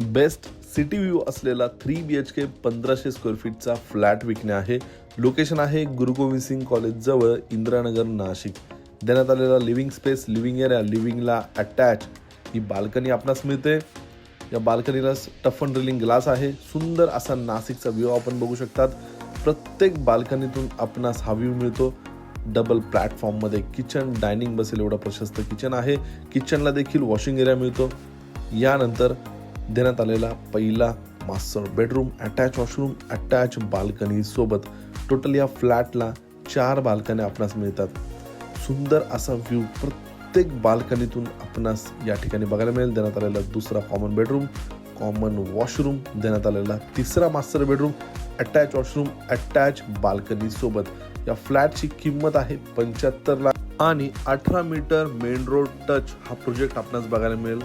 Best city view असलेला 3 BHK 1500 square फीटचा flat विकणे आहे. लोकेशन आहे गुरु गोविंद सिंग कॉलेज जवळ, इंदिरानगर, नाशिक. देण्यात आलेला लिव्हिंग स्पेस, लिव्हिंग एरिया, लिव्हिंगला अटॅच ही बाल्कनी आपणास मिळते. या बाल्कनीला टफ अँड ड्रिलिंग ग्लास आहे. सुंदर असा नाशिकचा व्ह्यू आपण बघू शकतात. प्रत्येक बाल्कनीतून आपणास हा व्ह्यू मिळतो. डबल प्लॅटफॉर्ममध्ये किचन, डायनिंग बसेल एवढा प्रशस्त किचन आहे. किचनला देखील वॉशिंग एरिया मिळतो. यानंतर देण्यात आलेला पहिला master bedroom, attach washroom, attach balcony सोबत टोटल या फ्लॅटला 4 बाल्कन्या आपणास मिळतात. सुंदर असा व्ह्यू प्रत्येक बाल्कनीतून आपणास या ठिकाणी बघायला मिळेल. देण्यात आलेला दुसरा कॉमन बेडरूम, कॉमन वॉशरूम, देण्यात आलेला तिसरा master bedroom, attach washroom, attach balcony सोबत या फ्लॅटची किंमत आहे 75 लाख आणि 18 मीटर मेन रोड टच हा प्रोजेक्ट आपणास बघायला मिळेल.